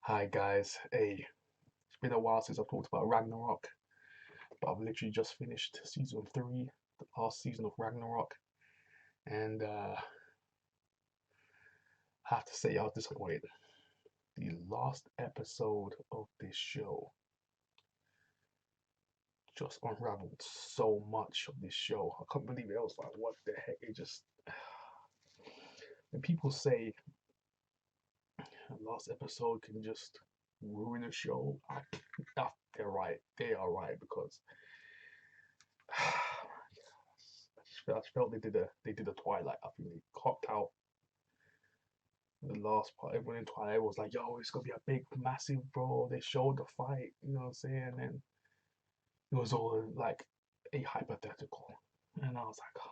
Hi guys, hey, it's been a while since I've talked about Ragnarok, but I've literally just finished season 3, the last season of Ragnarok, and I have to say I was disappointed. The last episode of this show just unraveled so much of this show. I can't believe it. I was like, what the heck? It just. When people say the last episode can just ruin a show, they're right. They are right because I just felt they did a Twilight. I think they copped out the last part. Everyone in Twilight was like, "Yo, it's gonna be a big, massive, bro." They showed the fight, you know what I'm saying? And it was all like a hypothetical, and I was like, "Oh,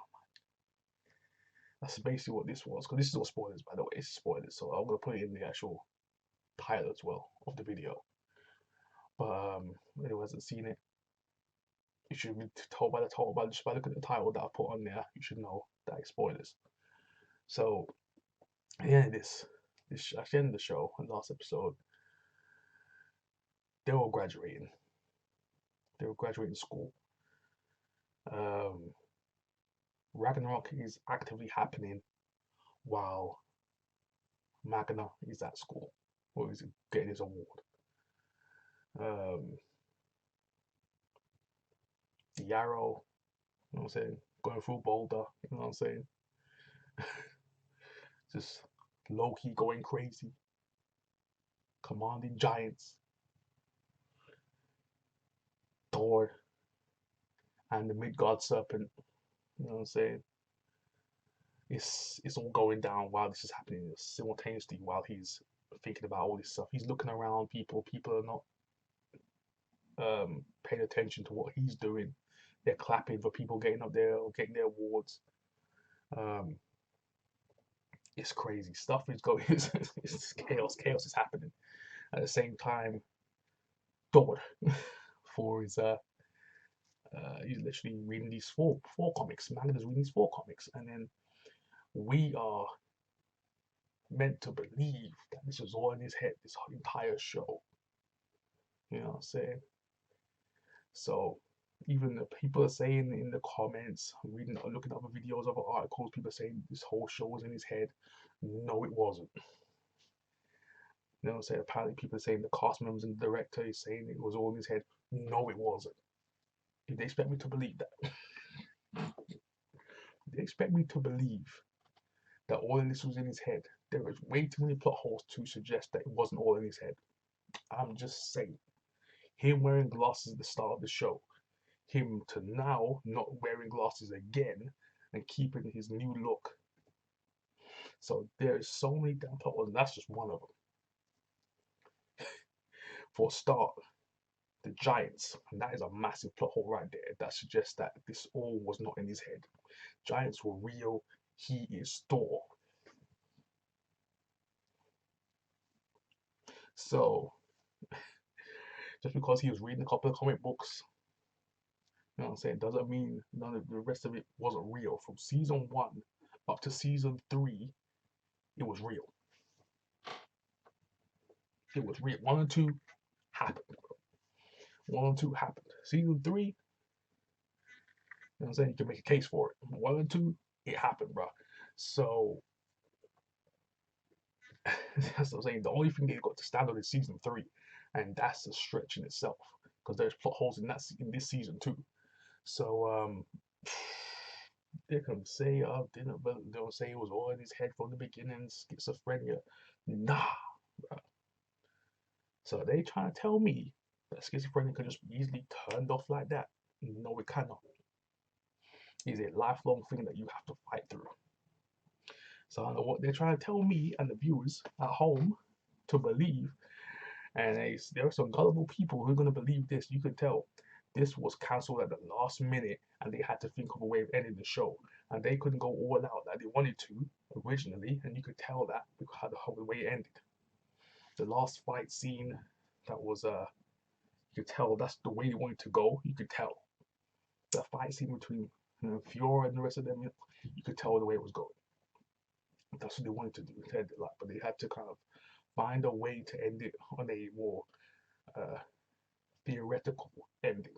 that's basically what this was." Because this is all spoilers, by the way. It's spoilers, so I'm gonna put it in the actual title as well of the video. But anyone hasn't seen it, you should be told by the title, by just by looking at the title that I put on there. You should know that it's spoilers. So yeah, this at the end of the show, the last episode, they were graduating. They were graduating school. Um, Ragnarok is actively happening while Magna is at school or is getting his award. Um, the Yarrow, you know what I'm saying, going through Boulder, you know what I'm saying, just low key going crazy, commanding giants, Thor, and the Midgard Serpent, you know what I'm saying. It's all going down while this is happening simultaneously while he's thinking about all this stuff. He's looking around people are not paying attention to what he's doing. They're clapping for people getting up there or getting their awards. Um, it's crazy stuff is going. It's chaos. Chaos is happening at the same time. Thor for his he's literally reading these four comics. Magna's reading these four comics, and then we are meant to believe that this was all in his head. This entire show. You know what I'm saying? So even the people are saying in the comments, reading, looking at other videos, other articles, people are saying this whole show was in his head. No, it wasn't. You know what I'm saying? Apparently, people are saying the cast members and the director is saying it was all in his head. No, it wasn't. Did they expect me to believe that? They expect me to believe that all of this was in his head. There was way too many plot holes to suggest that it wasn't all in his head. I'm just saying. Him wearing glasses at the start of the show, him to now not wearing glasses again and keeping his new look. So there's so many damn plot holes, and that's just one of them. For a start, the Giants, and that is a massive plot hole right there. That suggests that this all was not in his head. Giants were real. He is Thor. So just because he was reading a couple of comic books, you know what I'm saying, doesn't mean none of the rest of it wasn't real. From season 1 up to season 3, it was real. It was real. 1 and 2 happened. 1 and 2 happened. Season 3, you know what I'm saying, you can make a case for it. 1 and 2, it happened, bro. So that's what I'm saying. The only thing they got to stand on is season 3, and that's a stretch in itself because there's plot holes in this season too. So they can say didn't, but they'll say it was all in his head from the beginning, schizophrenia. Nah, bro. So they trying to tell me that schizophrenia can just be easily turned off like that? No, it cannot. It's a lifelong thing that you have to fight through. So I don't know what they're trying to tell me and the viewers at home to believe. And there are some gullible people who are going to believe this. You could tell this was cancelled at the last minute and they had to think of a way of ending the show. And they couldn't go all out like they wanted to originally. And you could tell that because of the way it ended. The last fight scene, that was, you could tell that's the way they wanted to go. You could tell. The fight scene between Fiora and the rest of them, you could tell the way it was going. That's what they wanted to do. But they had to kind of find a way to end it on a more uh, theoretical ending,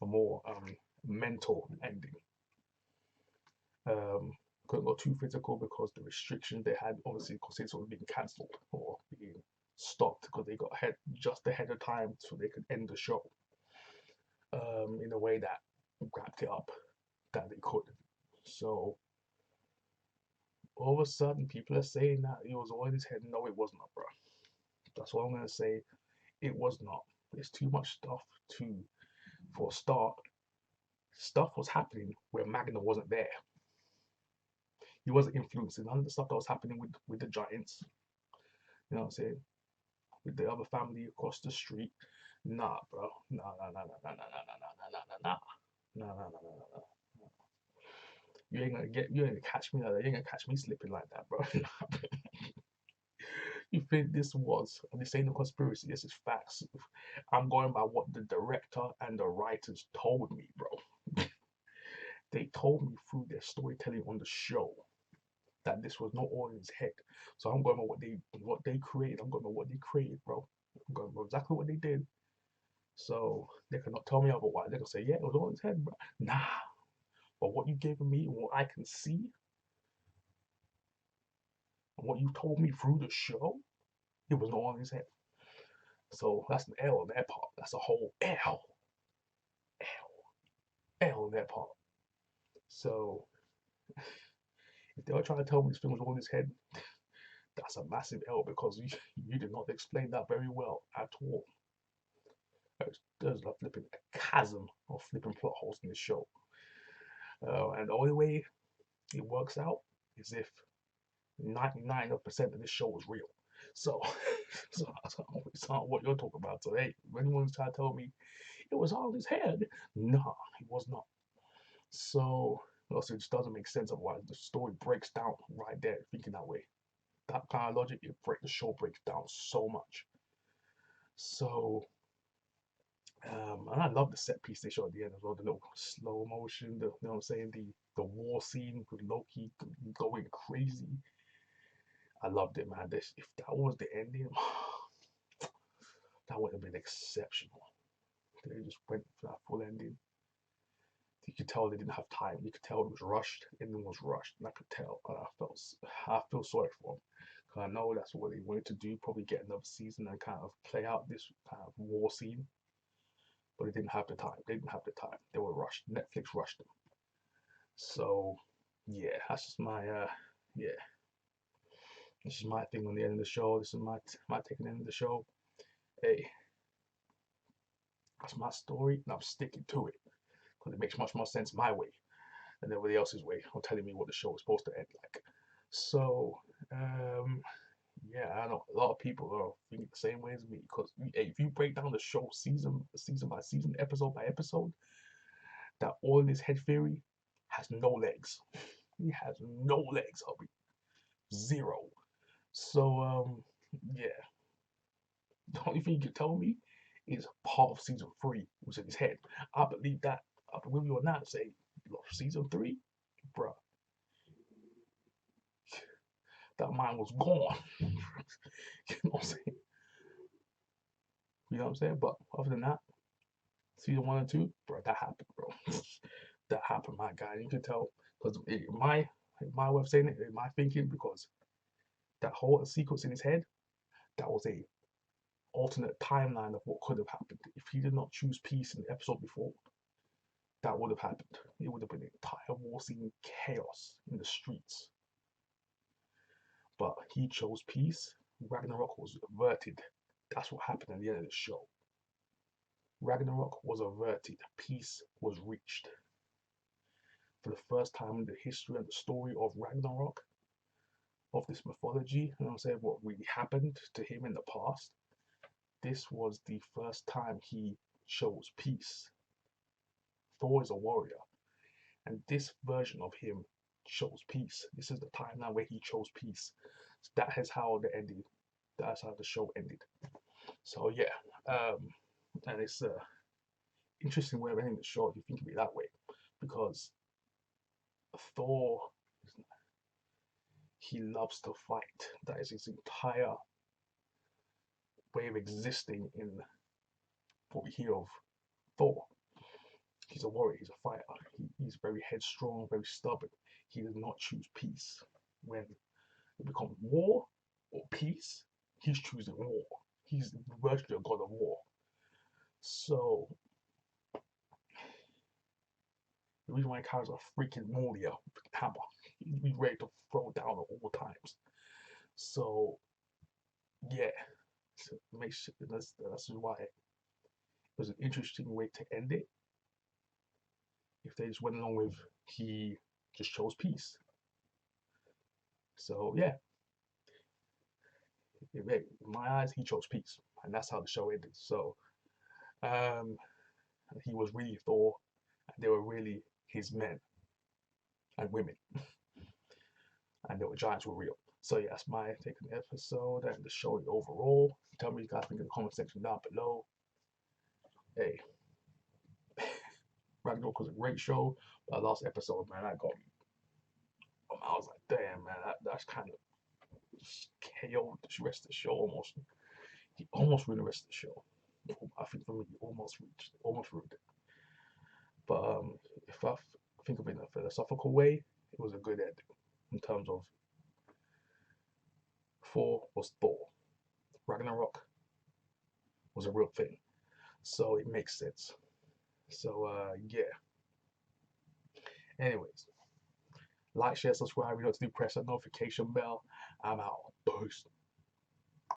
a more mental ending. Um, couldn't go too physical because the restrictions they had, obviously, because it's sort of being cancelled or being stopped because they got ahead just ahead of time so they could end the show in a way that wrapped it up that they could. So all of a sudden, people are saying that it was all in his head. No, it was not, bro. That's what I'm gonna say. It was not. There's too much stuff to, for a start, stuff was happening where Magna wasn't there. He wasn't influencing none of the stuff that was happening with the Giants. You know what I'm saying? With the other family across the street. Nah, bro. Nah, nah, nah, nah, nah, nah, nah, nah, nah, nah, nah, nah, nah, nah, nah, nah, nah. You ain't gonna catch me like that. You ain't gonna catch me slipping like that, bro. You think this was, and this ain't a conspiracy, this is facts. I'm going by what the director and the writers told me, bro. They told me through their storytelling on the show that this was not all in his head. So I'm going by what they created. I'm going by what they created, bro. I'm going by exactly what they did. So they cannot tell me otherwise. They can say, yeah, it was all in his head, bro. Nah. But what you gave me and what I can see and what you told me through the show, it was not all in his head. So that's an L on that part. That's a whole L. L on that part. So if they were trying to tell me this thing was all in his head, that's a massive L because you did not explain that very well at all. There's a flipping chasm of flipping plot holes in this show. And the only way it works out is if 99% of this show is real. So, it's not what you're talking about. So, hey, if anyone's trying to tell me it was all in his head, nah, it was not. So, also, it just doesn't make sense otherwise. The story breaks down right there, thinking that way. That kind of logic, the show breaks down so much. So, and I love the set piece they show at the end as well, the little slow motion, you know what I'm saying, the war scene with Loki going crazy. I loved it, man. If that was the ending, that would have been exceptional. They just went for that full ending. You could tell they didn't have time. You could tell it was rushed. The ending was rushed, and I could tell. And I feel sorry for them. Because I know that's what they wanted to do, probably get another season and kind of play out this kind of war scene. But they didn't have the time. They didn't have the time. They were rushed. Netflix rushed them. So yeah, that's just my yeah. This is my thing on the end of the show. This is my take on the end of the show. Hey, that's my story, and I'm sticking to it because it makes much more sense my way than everybody else's way or telling me what the show is supposed to end like. So yeah, I know a lot of people are thinking the same way as me because if you break down the show season by season, episode by episode, that all in his head theory has no legs. He has no legs, Hobby. Zero. So yeah. The only thing you can tell me is part of season 3 was in his head. I believe that. I believe you or not, say season 3, bruh, that mind was gone. You know what I'm saying? You know what I'm saying? But other than that, season 1 and 2, bro, that happened, bro. That happened, my guy. You can tell because my way of saying it, my thinking, because that whole sequence in his head, that was a alternate timeline of what could have happened if he did not choose peace in the episode before. That would have happened. It would have been an entire war scene chaos in the streets. But he chose peace. Ragnarok was averted. That's what happened at the end of the show. Ragnarok was averted. Peace was reached. For the first time in the history and the story of Ragnarok, of this mythology, you know what I'm saying, what really happened to him in the past, this was the first time he chose peace. Thor is a warrior, and this version of him chose peace. This is the timeline where he chose peace. So that is how the ending. That's how the show ended. So yeah, and it's interesting way of ending the show if you think of it that way, because Thor, He loves to fight. That is his entire way of existing in what we hear of Thor. He's a warrior, he's a fighter. He's very headstrong, very stubborn. He does not choose peace. When it becomes war or peace, he's choosing war. He's virtually a god of war. So the reason why he carries a freaking Mjolnir hammer, he's ready to throw down at all times. So yeah, so that's why it was an interesting way to end it. If they just went along with he just chose peace. So yeah, in my eyes, he chose peace, and that's how the show ended. So he was really Thor, and they were really his men and women, and the giants were real. So yeah, that's my take on the episode and the show overall. Tell me what you guys think in the comment section down below. Hey, Ragnarok was a great show, but the last episode, man, that got me. I was like, damn, man, that's kind of KO'd the rest of the show almost. He almost ruined the rest of the show. I think for me, he almost ruined it. But if I think of it in a philosophical way, it was a good ending in terms of Thor was Thor. Ragnarok was a real thing. So it makes sense. So yeah. Anyways, like, share, subscribe. You know what to do. Press that notification bell. I'm out. Peace.